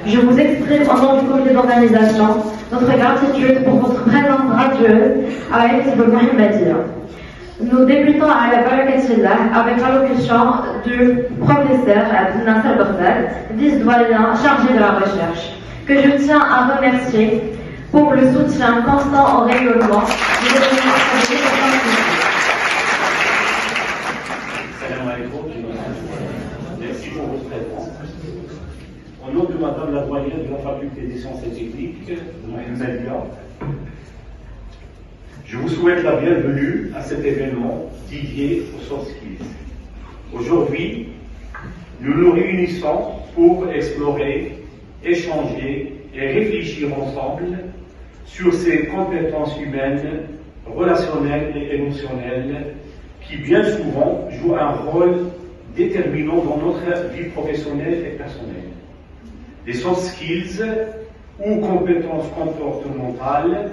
Je vous exprime au nom du comité d'organisation notre gratitude pour votre présence radieuse à l'Institut Mohammedia. Nous débutons à la Barakatillah avec l'allocution du professeur Nasser Baghdad, vice-doyen chargé de la recherche, que je tiens à remercier pour le soutien constant au rayonnement du gouvernement. Merci pour votre présence. Au nom de Madame la doyenne de la Faculté des sciences et techniques de Mohammedia, je vous souhaite la bienvenue à cet événement dédié aux soft skills. Aujourd'hui, nous nous réunissons pour explorer, échanger et réfléchir ensemble sur ces compétences humaines, relationnelles et émotionnelles qui bien souvent jouent un rôle déterminant dans notre vie professionnelle et personnelle. Les soft skills ou compétences comportementales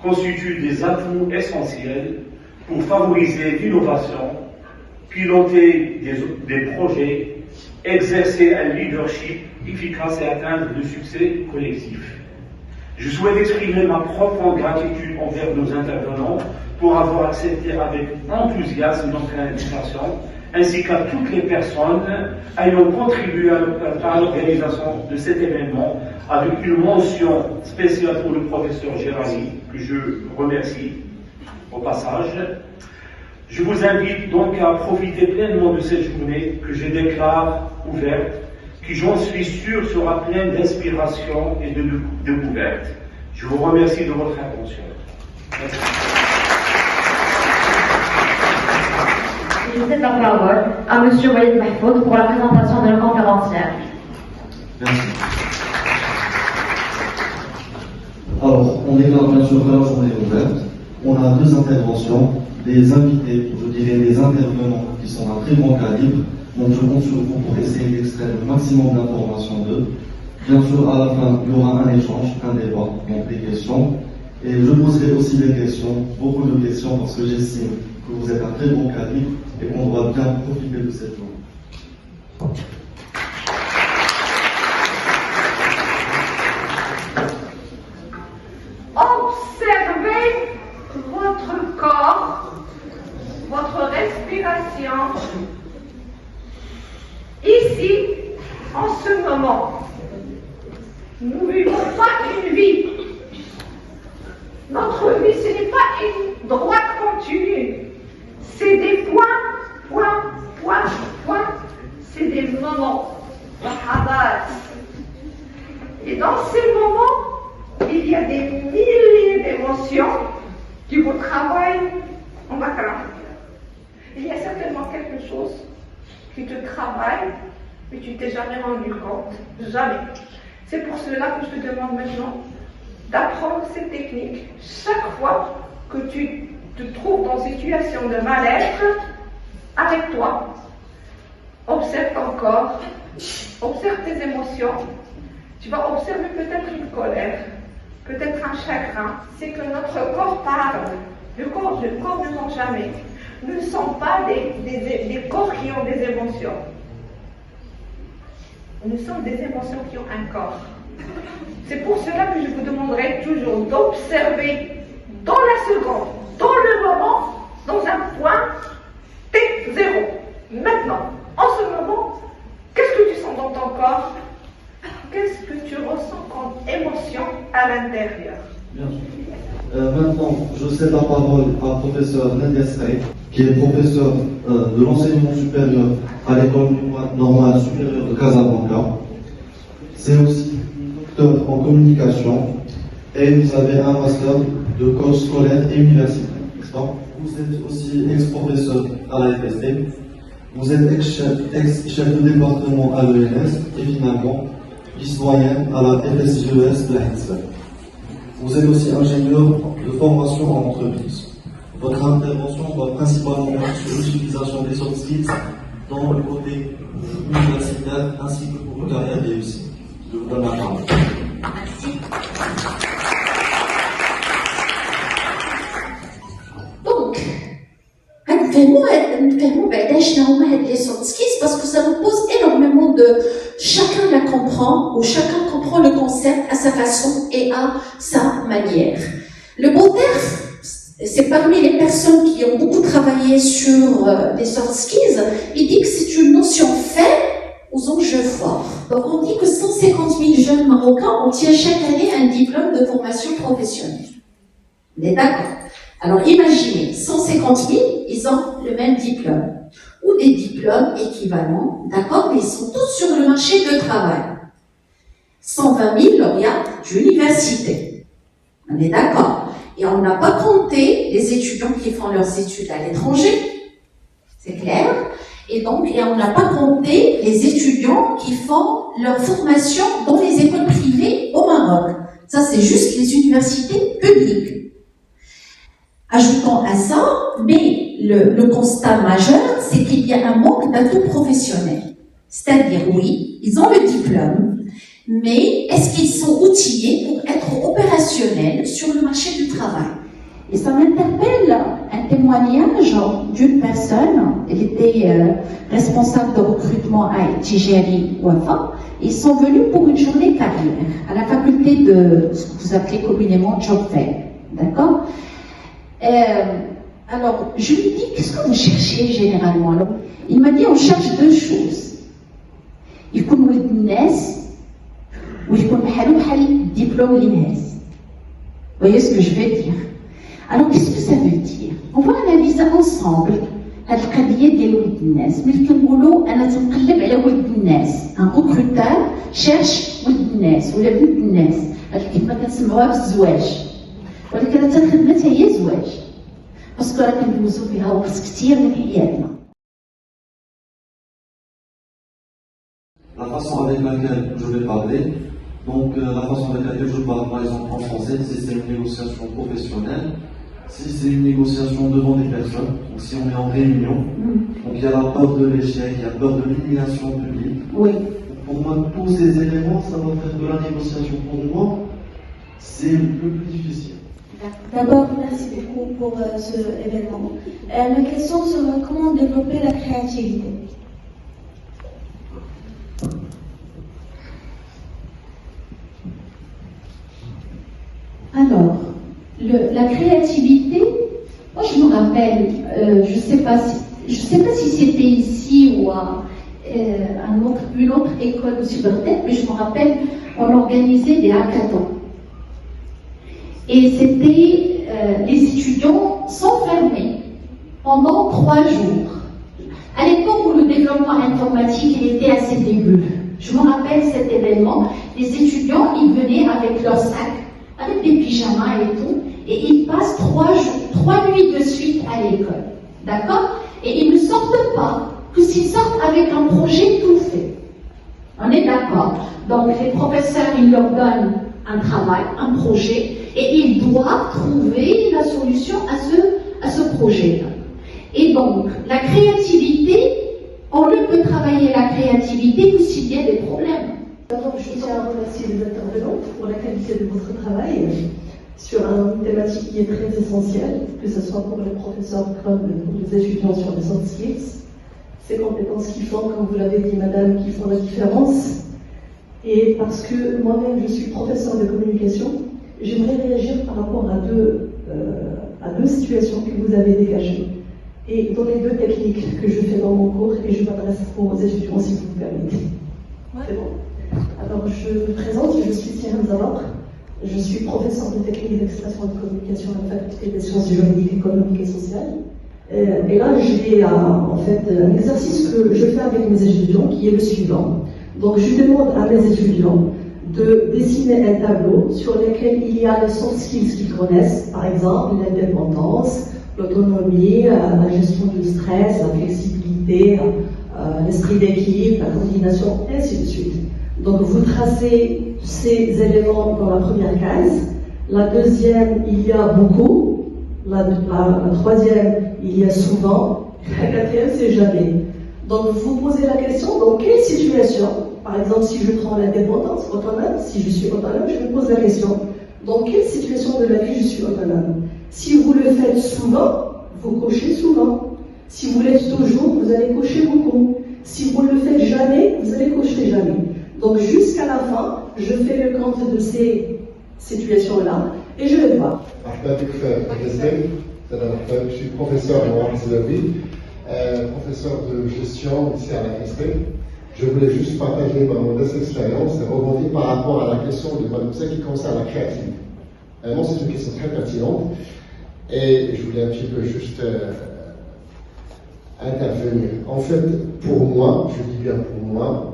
constituent des atouts essentiels pour favoriser l'innovation, piloter des projets, exercer un leadership efficace et atteindre le succès collectif. Je souhaite exprimer ma profonde gratitude envers nos intervenants pour avoir accepté avec enthousiasme notre invitation, ainsi qu'à toutes les personnes ayant contribué à l'organisation de cet événement, avec une mention spéciale pour le professeur Gérali, que je remercie au passage. Je vous invite donc à profiter pleinement de cette journée que je déclare ouverte, qui, j'en suis sûr, sera pleine d'inspiration et de découverte. Je vous remercie de votre attention. Merci. Je cède la parole à M. Walid Mahfoud pour la présentation de la conférencière. Merci. Alors, on déclare bien sûr que la journée est ouverte. On a deux interventions, des invités, je dirais des intervenants qui sont d'un très bon calibre. Donc je compte sur vous pour essayer d'extraire le maximum d'informations d'eux. Bien sûr, à la fin, il y aura un échange, un débat, donc des questions. Et je poserai aussi des questions, beaucoup de questions, parce que j'estime que vous êtes un très bon calibre et qu'on doit bien profiter de cette journée. Observez votre corps, votre respiration, ici, en ce moment. Nous ne vivons pas une vie. Notre vie, ce n'est pas une droite continue. C'est des points, points, points, points. C'est des moments. Et dans ces moments, il y a des milliers d'émotions qui vous travaillent en background. Il y a certainement quelque chose qui te travaille, mais tu t'es jamais rendu compte. Jamais. C'est pour cela que je te demande maintenant d'apprendre cette technique chaque fois que tu te trouves dans une situation de mal-être. Avec toi, observe ton corps, observe tes émotions. Tu vas observer peut-être une colère, peut-être un chagrin. C'est que notre corps parle. Le corps ne ment jamais. Nous ne sommes pas des corps qui ont des émotions. Nous sommes des émotions qui ont un corps. C'est pour cela que je vous demanderai toujours d'observer dans la seconde, dans le moment, dans un point T0. Maintenant, en ce moment, qu'est-ce que tu sens dans ton corps? Qu'est-ce que tu ressens comme émotion à l'intérieur? Bien sûr. Maintenant, je cède la parole à professeur Nadia Sey, qui est professeur de l'enseignement supérieur à l'école normale supérieure de Casablanca. C'est aussi docteur en communication et vous avez un master de coach scolaire et universitaire, n'est-ce pas? Vous êtes aussi ex-professeur à la FSD, vous êtes ex-chef de département à l'ENS et finalement vice-doyen à la FSJES de la HENSLER. Vous êtes aussi ingénieur de formation en entreprise. Votre intervention va principalement être sur l'utilisation des soft skills dans le côté universitaire ainsi que pour une carrière réussie. Je vous donne la parole. Merci. Donc, نتكلموا بعدا شنو هما هاد لي سوفت سكيلز باسكو ça nous pose énormément chacun la comprend, ou chacun comprend le concept à sa façon et à sa manière. Le Baudelaire, c'est parmi les personnes qui ont beaucoup travaillé sur les soft skills, il dit que c'est une notion faible aux enjeux forts. Donc on dit que 150 000 jeunes Marocains obtiennent chaque année un diplôme de formation professionnelle. On est d'accord? Alors imaginez, 150 000, ils ont le même diplôme, ou des diplômes équivalents, d'accord, mais ils sont tous sur le marché du travail. 120 000 lauréats d'université. On est d'accord? Et on n'a pas compté les étudiants qui font leurs études à l'étranger, c'est clair. Et donc, on n'a pas compté les étudiants qui font leur formation dans les écoles privées au Maroc. Ça, c'est juste les universités publiques. Ajoutons à ça, mais le constat majeur, c'est qu'il y a un manque d'atouts professionnels. C'est-à-dire, oui, ils ont le diplôme, mais est-ce qu'ils sont outillés pour être opérationnels sur le marché du travail? Et ça m'interpelle un témoignage d'une personne, elle était responsable de recrutement à Tijari Wafa. Ils sont venus pour une journée carrière à la faculté de ce que vous appelez communément job fair. D'accord? Alors, je lui dis, qu'est-ce que vous cherchez généralement? Alors, il m'a dit, on cherche deux choses. Il faut nous ou il faut nous diplôme l'INES. Vous voyez ce que je veux dire? Alors, qu'est-ce que ça veut dire? On va analyser ensemble هاد القضيه ديال ولد الناس. ملي كنقولوا انا تنقلب على ولد الناس، ان ريكروتور شيرش ولد الناس ولا بنت الناس. هاد الكلمه كنسمعوها في الزواج، ولكن حتى الخدمه حتى هي زواج، باسكو راه كندوزو فيها وقت كثير من حياتنا. La façon avec laquelle je vais parler, donc la façon avec laquelle je parle par exemple en français, si c'est une négociation professionnelle, si c'est une négociation devant des personnes, donc si on est en réunion, donc il y a la peur de l'échec, il y a peur de l'humiliation publique. Oui. Pour moi, tous ces éléments, ça va faire de la négociation pour moi, c'est le plus difficile. D'abord, merci beaucoup pour ce événement. Ma question sera comment développer la créativité? Alors, la créativité, moi je me rappelle, je sais pas si c'était ici ou à une autre école de Cybertech, mais je me rappelle, on organisait des hackathons. Et c'était, les étudiants s'enfermaient pendant 3 jours. À l'époque où le développement informatique il était à ses débuts, je me rappelle cet événement, les étudiants, ils venaient avec leur sac, avec des pyjamas et tout, et ils passent 3 nuits de suite à l'école. D'accord? Et ils ne sortent pas, que s'ils sortent avec un projet tout fait. On est d'accord? Donc les professeurs, ils leur donnent un travail, un projet, et ils doivent trouver la solution à ce projet-là. Et donc, la créativité, on ne peut travailler la créativité que s'il y a des problèmes. D'abord, je tiens à remercier les intervenantes pour la qualité de votre travail sur une thématique qui est très essentielle, que ce soit pour les professeurs comme pour les étudiants sur les soft skills. Ces compétences qui font, comme vous l'avez dit madame, qui font la différence. Et parce que moi-même je suis professeur de communication, j'aimerais réagir par rapport à deux situations que vous avez dégagées. Et dans les 2 techniques que je fais dans mon cours, et je m'adresse aux étudiants si vous me permettez. C'est bon. Alors, je me présente, je suis Siam Zawar, je suis professeur de technique d'expression et de communication à la faculté des sciences juridiques, économiques et sociales. Et là, j'ai en fait un exercice que je fais avec mes étudiants qui est le suivant. Donc, je demande à mes étudiants de dessiner un tableau sur lequel il y a les soft skills qu'ils connaissent, par exemple l'indépendance, l'autonomie, la gestion du stress, la flexibilité, l'esprit d'équipe, la coordination, et ainsi de suite. Donc vous tracez ces éléments dans la première case. La deuxième, il y a beaucoup. La troisième, il y a souvent. La quatrième, c'est jamais. Donc vous posez la question, dans quelle situation, par exemple si je prends l'indépendance autonome, si je suis autonome, je me pose la question, dans quelle situation de la vie je suis autonome? Si vous le faites souvent, vous cochez souvent. Si vous l'êtes toujours, vous allez cocher beaucoup. Si vous ne le faites jamais, vous allez cocher jamais. Donc jusqu'à la fin, je fais le compte de ces situations-là et je vais voir. Je suis professeur en Zélavie, professeur de gestion ici à la FST. Je voulais juste partager ma modeste expérience et rebondir par rapport à la question de ce qui concerne la créativité. Vraiment, c'est une question très pertinente et je voulais un petit peu juste intervenir. En fait, pour moi, je dis bien pour moi,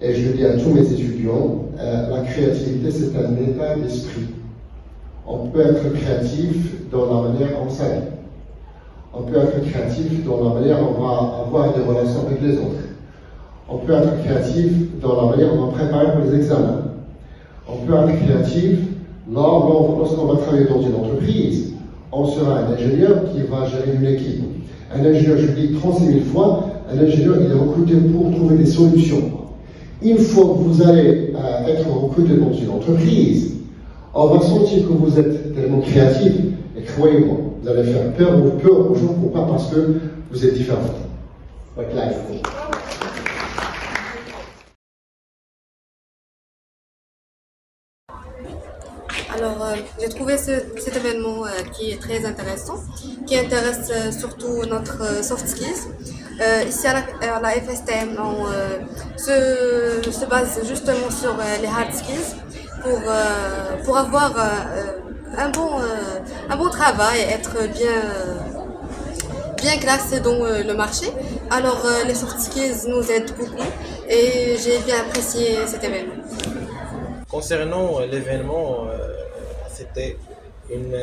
et je dis à tous mes étudiants, la créativité c'est un état d'esprit. On peut être créatif dans la manière on s'habille. On peut être créatif dans la manière on va avoir des relations avec les autres. On peut être créatif dans la manière on va préparer pour les examens. On peut être créatif lorsqu'on va travailler dans une entreprise. On sera un ingénieur qui va gérer une équipe. Un ingénieur, je le dis 36 000 fois, un ingénieur il est recruté pour trouver des solutions. Une fois que vous allez être recruté dans une entreprise, on va sentir que vous êtes tellement créatif, et croyez-moi, vous allez faire peur aux gens, pas parce que vous êtes différent. Alors, j'ai trouvé cet événement qui est très intéressant, qui intéresse surtout notre soft skills. Ici à la FSTM, on se base justement sur les hard skills pour avoir un bon travail et être bien classé dans le marché. Alors, les soft skills nous aident beaucoup et j'ai bien apprécié cet événement. Concernant l'événement, c'était une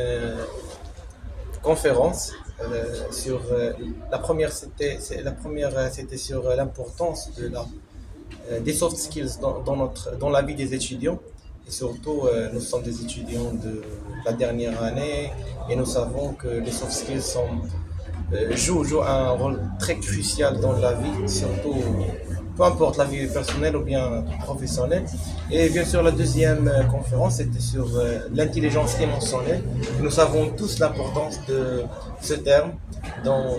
conférence sur la première c'était sur l'importance des soft skills dans la vie des étudiants et surtout nous sommes des étudiants de la dernière année et nous savons que les soft skills jouent un rôle très crucial dans la vie, surtout peu importe la vie personnelle ou bien professionnelle. Et bien sûr, la deuxième conférence était sur l'intelligence émotionnelle. Nous savons tous l'importance de ce terme dans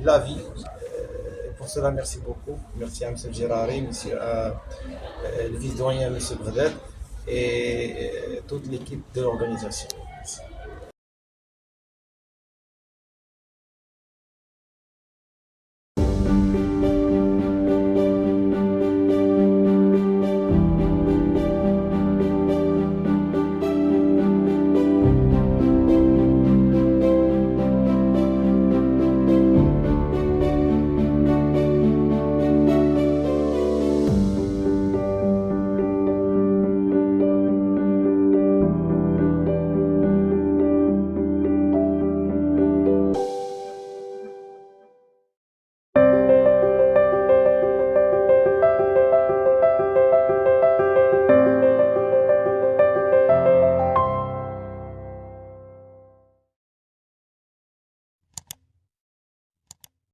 la vie. Pour cela, merci beaucoup. Merci à M. Gérari, le vice-doyen, M. Bredel et toute l'équipe de l'organisation.